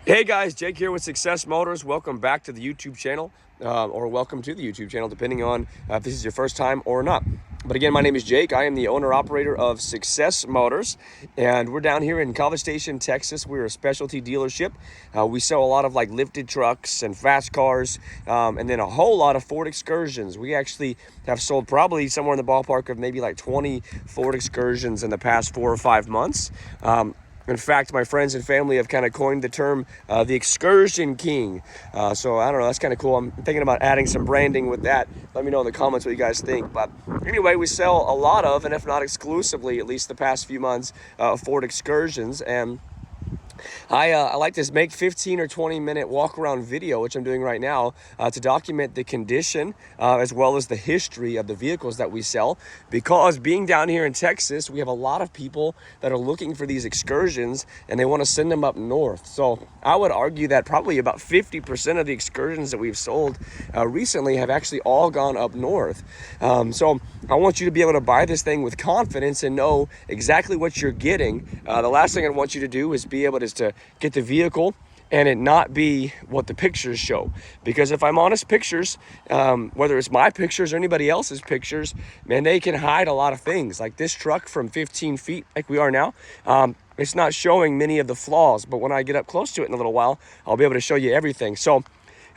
Hey guys, Jake here with Success Motors. Welcome back to the YouTube channel, or welcome to the YouTube channel, depending on if this is your first time or not. But again, my name is Jake. I am the owner-operator of Success Motors, and we're down here in College Station, Texas. We're a specialty dealership. We sell a lot of like lifted trucks and fast cars, and then a whole lot of Ford Excursions. We actually have sold probably somewhere in the ballpark of maybe like 20 Ford Excursions in the past 4 or 5 months. In fact, my friends and family have kind of coined the term the Excursion King. So I don't know, that's kind of cool. I'm thinking about adding some branding with that. Let me know in the comments what you guys think. But anyway, we sell a lot of, and if not exclusively, at least the past few months, Ford Excursions. And I like to make 15 or 20 minute walk around video, which I'm doing right now, to document the condition as well as the history of the vehicles that we sell. Because being down here in Texas, we have a lot of people that are looking for these Excursions and they want to send them up north. So I would argue that probably about 50% of the Excursions that we've sold recently have actually all gone up north. So I want you to be able to buy this thing with confidence and know exactly what you're getting. The last thing I want you to do is be able to get the vehicle and it not be what the pictures show. Because if I'm honest, pictures, whether it's my pictures or anybody else's pictures, man, they can hide a lot of things. Like this truck from 15 feet, like we are now, it's not showing many of the flaws, but when I get up close to it in a little while, I'll be able to show you everything. So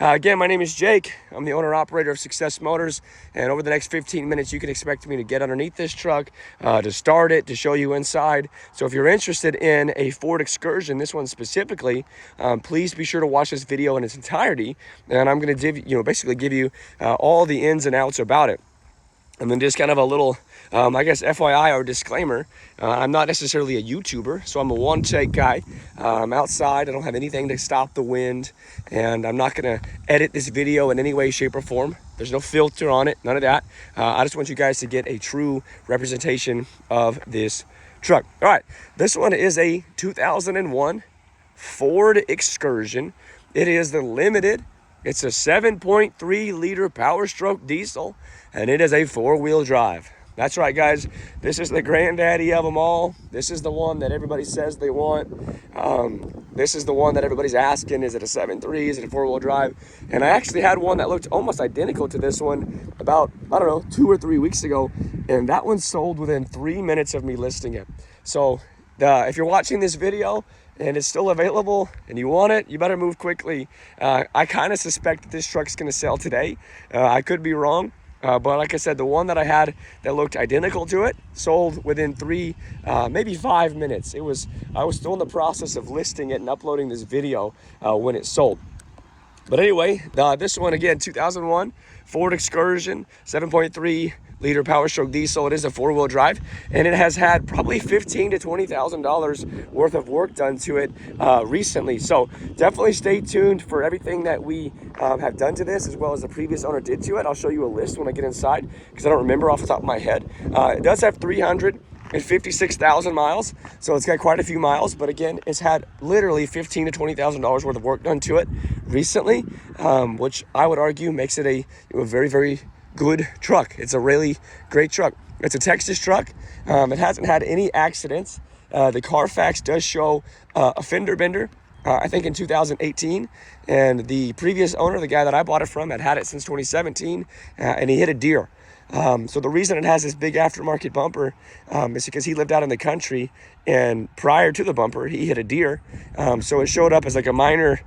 again, my name is Jake. I'm the owner-operator of Success Motors, and over the next 15 minutes, you can expect me to get underneath this truck, to start it, to show you inside. So if you're interested in a Ford Excursion, this one specifically, please be sure to watch this video in its entirety, and I'm going to basically give you all the ins and outs about it. And then just kind of a little, I guess, FYI or disclaimer, I'm not necessarily a YouTuber, so I'm a one-take guy. I'm outside, I don't have anything to stop the wind, and I'm not going to edit this video in any way, shape, or form. There's no filter on it, none of that. I just want you guys to get a true representation of this truck. All right, this one is a 2001 Ford Excursion. It is the Limited. It's a 7.3 liter Powerstroke diesel, and it is a 4-wheel drive. That's right, guys. This is the granddaddy of them all. This is the one that everybody says they want. This is the one that everybody's asking, is it a 7.3? Is it a 4-wheel drive? And I actually had one that looked almost identical to this one about, I don't know, 2 or 3 weeks ago, and that one sold within 3 minutes of me listing it. So if you're watching this video and it's still available and you want it, you better move quickly. I kind of suspect that this truck's going to sell today. I could be wrong, but like I said, the one that I had that looked identical to it sold within 3, maybe 5 minutes. I was still in the process of listing it and uploading this video when it sold. But anyway, this one again, 2001 Ford Excursion, 7.3 liter Powerstroke diesel. It is a 4-wheel drive, and it has had probably $15,000 to $20,000 worth of work done to it recently. So definitely stay tuned for everything that we have done to this, as well as the previous owner did to it. I'll show you a list when I get inside, because I don't remember off the top of my head. It does have 356,000 miles, so it's got quite a few miles, but again, it's had literally $15,000 to $20,000 worth of work done to it recently, which I would argue makes it a very, very good truck. It's a really great truck. It's a Texas truck. It hasn't had any accidents. The Carfax does show a fender bender, I think in 2018, and the previous owner, the guy that I bought it from, had it since 2017, and he hit a deer. So the reason it has this big aftermarket bumper is because he lived out in the country, and prior to the bumper, he hit a deer. So it showed up as like a minor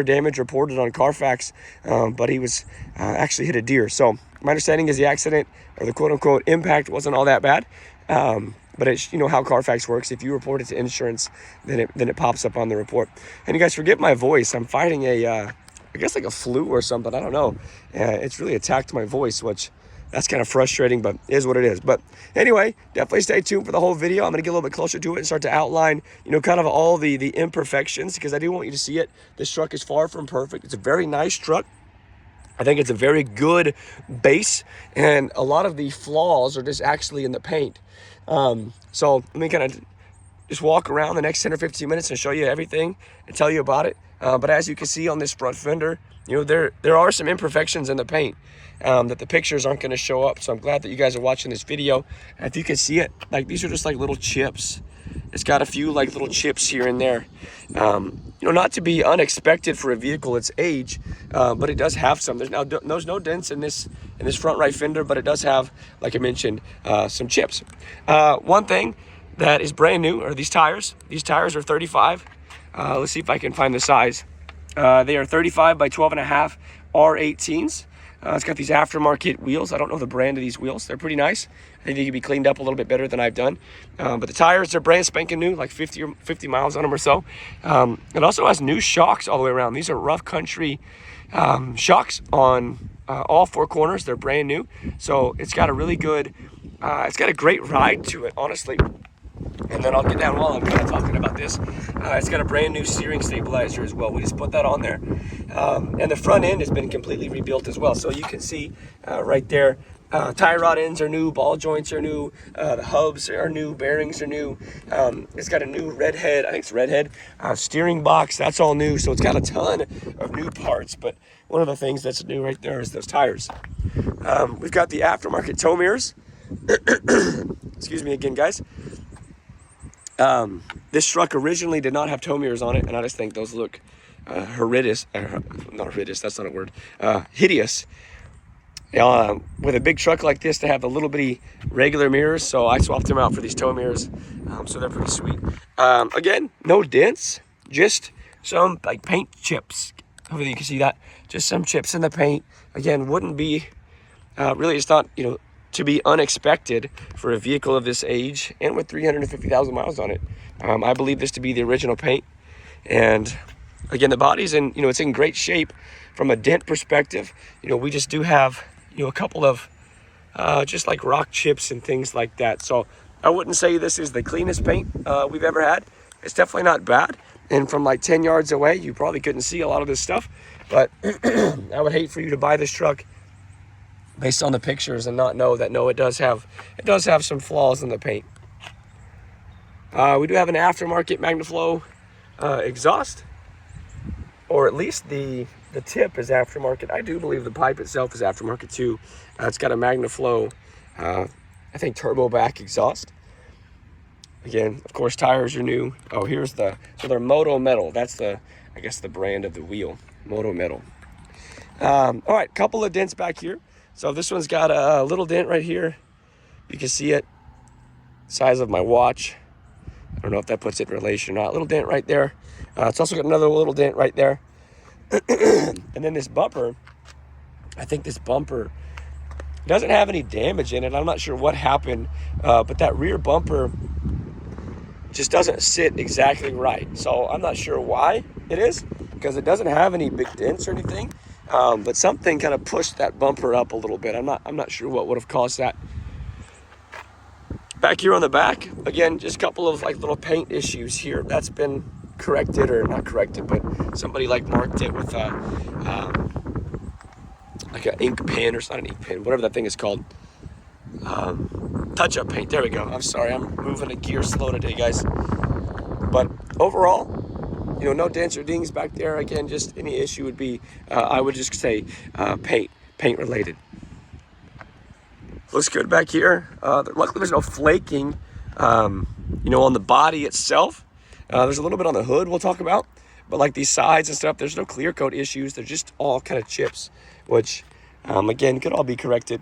damage reported on Carfax, but he was actually hit a deer. So my understanding is the accident, or the quote-unquote impact, wasn't all that bad. But it's, you know how Carfax works. If you report it to insurance, then it pops up on the report. And you guys, forget my voice. I'm fighting I guess like a flu or something. I don't know. It's really attacked my voice, which that's kind of frustrating, but it is what it is. But anyway, definitely stay tuned for the whole video. I'm going to get a little bit closer to it and start to outline, kind of all the imperfections, because I do want you to see it. This truck is far from perfect. It's a very nice truck. I think it's a very good base, and a lot of the flaws are just actually in the paint. So let me kind of just walk around the next 10 or 15 minutes and show you everything and tell you about it. But as you can see on this front fender, you know, there are some imperfections in the paint that the pictures aren't going to show up. So I'm glad that you guys are watching this video. And if you can see it, like these are just like little chips. It's got a few like little chips here and there. You know, not to be unexpected for a vehicle its age, but it does have some. There's no dents in this front right fender, but it does have, like I mentioned, some chips. One thing that is brand new are these tires. These tires are 35. Let's see if I can find the size. They are 35 by 12.5 R18s. It's got these aftermarket wheels. I don't know the brand of these wheels. They're pretty nice. I think they could be cleaned up a little bit better than I've done. But the tires are brand spanking new, like 50 miles on them or so. It also has new shocks all the way around. These are rough country shocks on all four corners. They're brand new. So it's got a really good, it's got a great ride to it, honestly. And then I'll get down while I'm kind of talking about this. It's got a brand new steering stabilizer as well. We just put that on there. And the front end has been completely rebuilt as well. So you can see right there, tie rod ends are new, ball joints are new, the hubs are new, bearings are new. It's got a new redhead, I think it's redhead, steering box, that's all new. So it's got a ton of new parts. But one of the things that's new right there is those tires. We've got the aftermarket tow mirrors. Excuse me again, guys. This truck originally did not have tow mirrors on it, and I just think those look hideous. Not hideous, that's not a word. Hideous. With a big truck like this to have the little bitty regular mirrors, so I swapped them out for these tow mirrors. So they're pretty sweet. Again, no dents, just some like paint chips. Hopefully you can see that. Just some chips in the paint. Again, wouldn't be really, it's not, you know, to be unexpected for a vehicle of this age and with 350,000 miles on it. I believe this to be the original paint. And again, the body's in, you know, it's in great shape from a dent perspective. You know, we just do have, you know, a couple of just like rock chips and things like that. So I wouldn't say this is the cleanest paint we've ever had. It's definitely not bad. And from like 10 yards away, you probably couldn't see a lot of this stuff. But I would hate for you to buy this truck based on the pictures and not know that, no, it does have some flaws in the paint. We do have an aftermarket MagnaFlow exhaust, or at least the tip is aftermarket. I do believe the pipe itself is aftermarket too. It's got a MagnaFlow, I think turbo back exhaust. Again, of course, tires are new. Oh, here's so they're Moto Metal. That's I guess the brand of the wheel, Moto Metal. All right, couple of dents back here. So this one's got a little dent right here. You can see it, size of my watch. I don't know if that puts it in relation or not. Little dent right there. It's also got another little dent right there. And then this bumper, I think this bumper doesn't have any damage in it. I'm not sure what happened, but that rear bumper just doesn't sit exactly right. So I'm not sure why it is, because it doesn't have any big dents or anything. But something kind of pushed that bumper up a little bit. I'm not sure what would have caused that. Back here on the back, again, just a couple of like little paint issues here. That's been corrected, or not corrected, but somebody like marked it with like an ink pen, or it's not an ink pen, whatever that thing is called. Touch-up paint. There we go. I'm sorry, I'm moving a gear slow today, guys. But overall, you know, no dents or dings back there. Again, just any issue would be, I would just say paint related. Looks good back here. Luckily there's no flaking, you know, on the body itself. There's a little bit on the hood we'll talk about, but like these sides and stuff, there's no clear coat issues. They're just all kind of chips, which again, could all be corrected.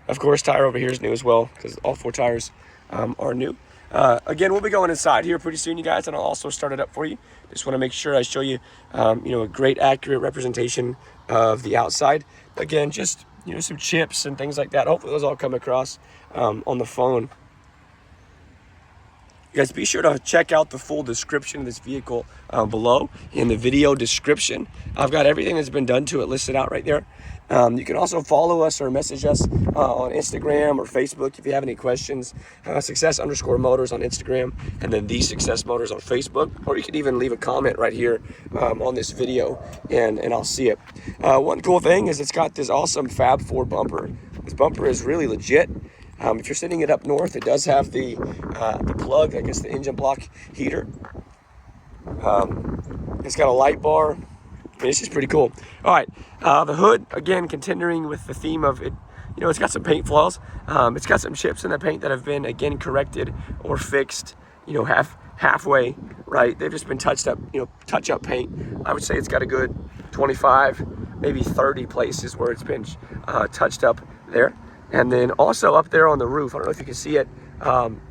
Of course, tire over here is new as well, because all four tires are new. Again, we'll be going inside here pretty soon, you guys, and I'll also start it up for you. Just want to make sure I show you, you know, a great accurate representation of the outside. Again, just, you know, some chips and things like that. Hopefully those all come across on the phone. You guys, be sure to check out the full description of this vehicle below in the video description. I've got everything that's been done to it listed out right there. You can also follow us or message us on Instagram or Facebook if you have any questions. Success_motors on Instagram, and then The Success Motors on Facebook. Or you can even leave a comment right here on this video, and I'll see it. One cool thing is it's got this awesome Fab Four bumper. This bumper is really legit. If you're sitting it up north, it does have the plug, I guess the engine block heater. It's got a light bar. I mean, it's just pretty cool. All right, the hood, again, continuing with the theme of it, you know, it's got some paint flaws. It's got some chips in the paint that have been, again, corrected or fixed, you know, halfway, right? They've just been touched up, you know, touch-up paint. I would say it's got a good 25, maybe 30 places where it's been touched up there. And then also up there on the roof, I don't know if you can see it,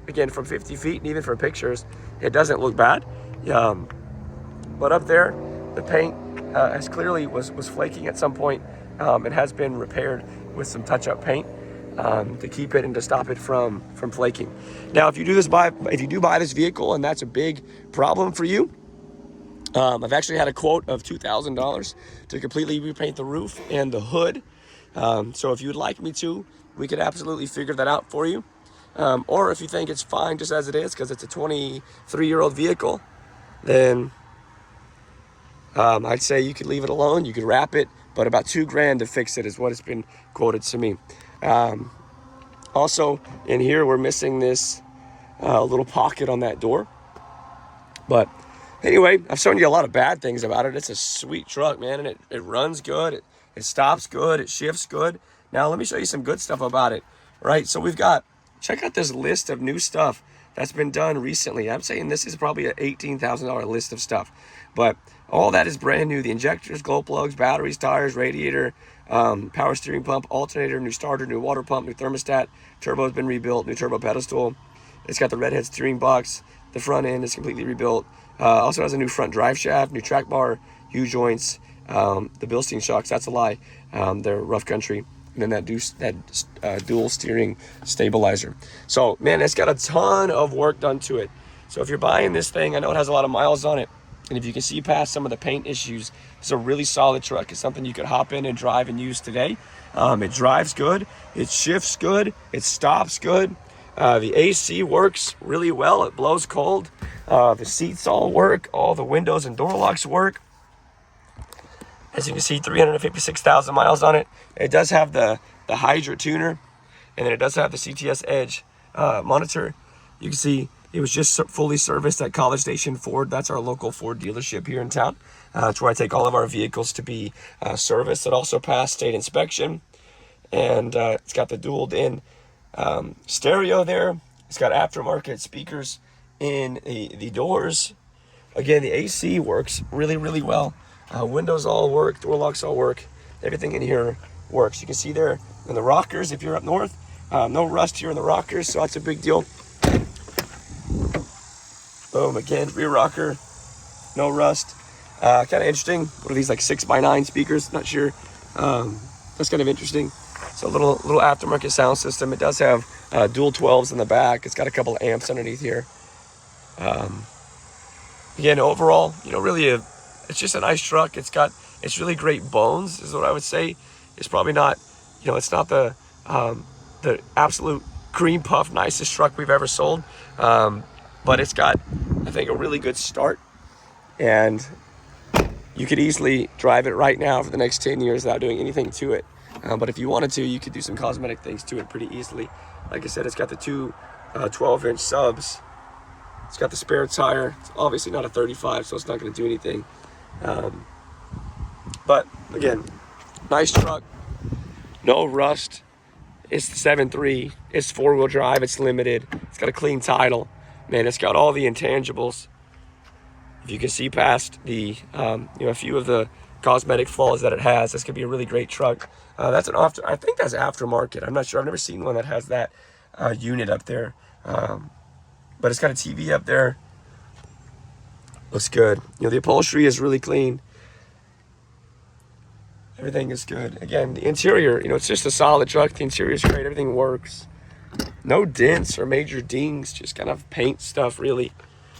again, from 50 feet and even from pictures, it doesn't look bad. But up there, the paint has clearly was flaking at some point. It has been repaired with some touch-up paint to keep it and to stop it from flaking. Now, if you do buy this vehicle and that's a big problem for you, I've actually had a quote of $2,000 to completely repaint the roof and the hood. So if you would like me to, we could absolutely figure that out for you. Or if you think it's fine just as it is, because it's a 23-year-old vehicle, then I'd say you could leave it alone. You could wrap it, but about $2,000 to fix it is what it's been quoted to me. Also, in here, we're missing this little pocket on that door. But anyway, I've shown you a lot of bad things about it. It's a sweet truck, man, and it runs good. It stops good. It shifts good. Now, let me show you some good stuff about it, right? So check out this list of new stuff that's been done recently. I'm saying this is probably an $18,000 list of stuff, but all that is brand new. The injectors, glow plugs, batteries, tires, radiator, power steering pump, alternator, new starter, new water pump, new thermostat, turbo has been rebuilt, new turbo pedestal. It's got the redhead steering box. The front end is completely rebuilt. Also has a new front drive shaft, new track bar, U-joints, the Bilstein shocks, that's a lie. They're rough country. And then that dual steering stabilizer. So, man, it's got a ton of work done to it. So if you're buying this thing, I know it has a lot of miles on it. And if you can see past some of the paint issues, it's a really solid truck. It's something you could hop in and drive and use today. It drives good. It shifts good. It stops good. The AC works really well. It blows cold. The seats all work. All the windows and door locks work. As you can see, 356,000 miles on it. It does have the Hydra tuner, and then it does have the CTS Edge monitor. You can see it was just fully serviced at College Station Ford. That's our local Ford dealership here in town. It's where I take all of our vehicles to be serviced. It also passed state inspection, and it's got the dual-in stereo there. It's got aftermarket speakers in the doors. Again, the AC works really, really well. Windows all work, door locks all work. Everything in here works. You can see there in the rockers, if you're up north, no rust here in the rockers, so that's a big deal. Boom, again, rear rocker, no rust. Kind of interesting. What are these, like 6x9 speakers? Not sure. That's kind of interesting. So a little aftermarket sound system. It does have dual 12s in the back. It's got a couple of amps underneath here. Again, overall, you know, really it's just a nice truck. It's really great bones, is what I would say. It's probably not, you know, it's not the absolute cream puff nicest truck we've ever sold, but it's got, I think, a really good start, and you could easily drive it right now for the next 10 years without doing anything to it. But if you wanted to, you could do some cosmetic things to it pretty easily. Like I said, it's got the two 12-inch subs. It's got the spare tire. It's obviously not a 35, so it's not going to do anything. But again, nice truck, no rust. It's the 7.3. It's 4-wheel drive. It's limited. It's got a clean title. Man, it's got all the intangibles. If you can see past the, a few of the cosmetic flaws that it has, this could be a really great truck. I think that's aftermarket. I'm not sure. I've never seen one that has that unit up there. But it's got a TV up there. Looks good. You know, the upholstery is really clean. Everything is good. Again, the interior, you know, it's just a solid truck. The interior is great. Everything works. No dents or major dings, just kind of paint stuff, really.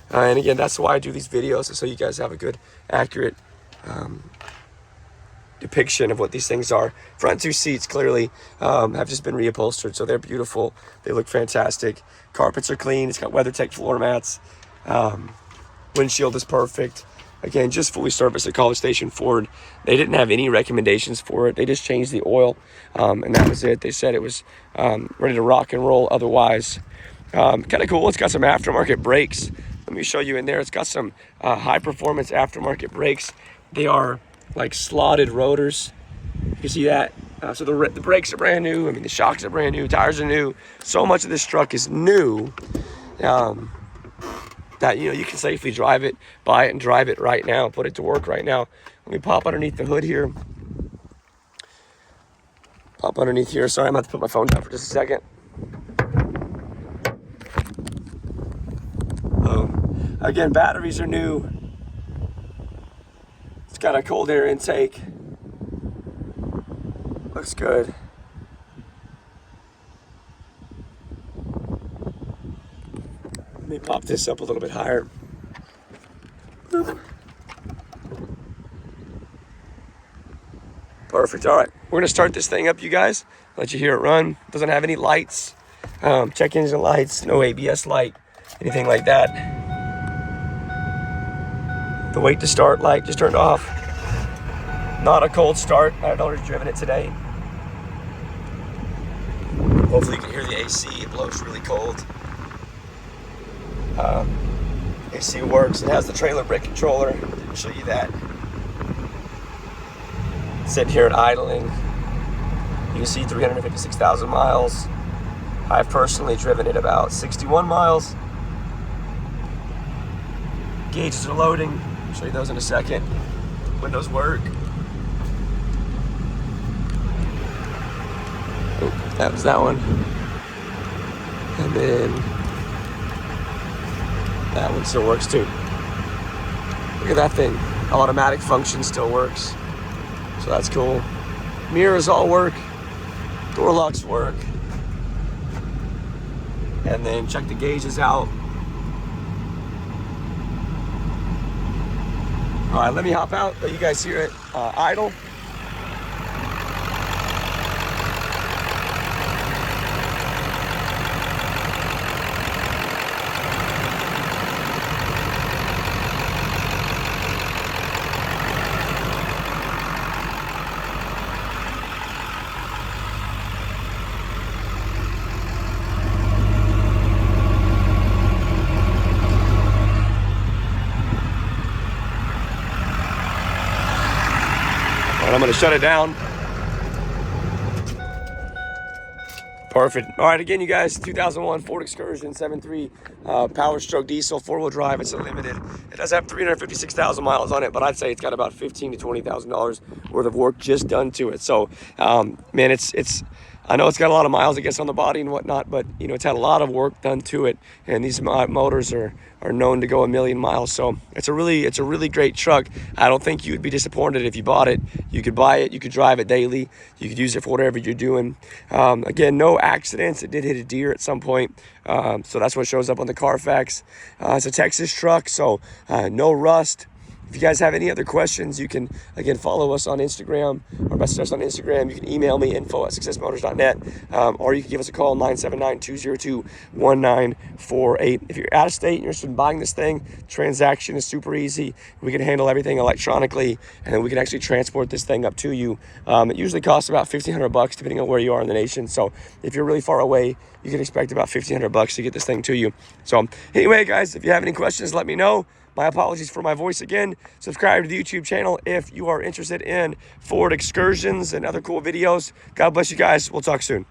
And again, that's why I do these videos, so you guys have a good, accurate depiction of what these things are. Front two seats clearly have just been reupholstered, so they're beautiful. They look fantastic. Carpets are clean. It's got WeatherTech floor mats. Windshield is perfect. Again, just fully serviced at College Station Ford. They didn't have any recommendations for it. They just changed the oil, and that was it. They said it was ready to rock and roll otherwise. Kind of cool. It's got some aftermarket brakes. Let me show you in there. It's got some high performance aftermarket brakes. They are like slotted rotors. You can see that. So the brakes are brand new. I mean, the shocks are brand new. Tires are new. So much of this truck is new that, you know, you can safely drive it, buy it, and drive it right now. Put it to work right now. Let me pop underneath the hood here. Pop underneath here. Sorry, I'm about to put my phone down for just a second. Again, batteries are new. It's got a cold air intake. Looks good. Let me pop this up a little bit higher. Perfect. All right, we're gonna start this thing up, you guys. Let you hear it run. Doesn't have any lights, check engine lights, no ABS light, anything like that. The wait to start light just turned off. Not a cold start. I've already driven it today. Hopefully you can hear the AC. It blows really cold. AC works. It has the trailer brake controller. Didn't show you that. Sitting here at idling. You can see 356,000 miles. I've personally driven it about 61 miles. Gauges are loading. I'll show you those in a second. Windows work. Oh, that was that one. And then that one still works too. Look at that thing. Automatic function still works. So that's cool. Mirrors all work. Door locks work. And then check the gauges out. All right, let me hop out, let you guys hear it idle. And I'm gonna shut it down. Perfect. All right, again, you guys, 2001 Ford Excursion 7.3 Powerstroke diesel, 4-wheel drive. It's a limited. It does have 356,000 miles on it, but I'd say it's got about $15,000 to $20,000 worth of work just done to it. So, man, it's. I know it's got a lot of miles, I guess, on the body and whatnot, but, you know, it's had a lot of work done to it. And these motors are known to go 1,000,000 miles. So it's a really great truck. I don't think you would be disappointed if you bought it. You could buy it, you could drive it daily, you could use it for whatever you're doing. Again, no accidents. It did hit a deer at some point. So that's what shows up on the Carfax. It's a Texas truck, so no rust. If you guys have any other questions, you can, again, follow us on Instagram or message us on Instagram. You can email me, info@successmotors.net, or you can give us a call, 979-202-1948. If you're out of state and you're interested in buying this thing, transaction is super easy. We can handle everything electronically, and then we can actually transport this thing up to you. It usually costs about $1,500 depending on where you are in the nation. So if you're really far away, you can expect about $1,500 to get this thing to you. So anyway, guys, if you have any questions, let me know. My apologies for my voice again. Subscribe to the YouTube channel if you are interested in Ford Excursions and other cool videos. God bless you guys. We'll talk soon.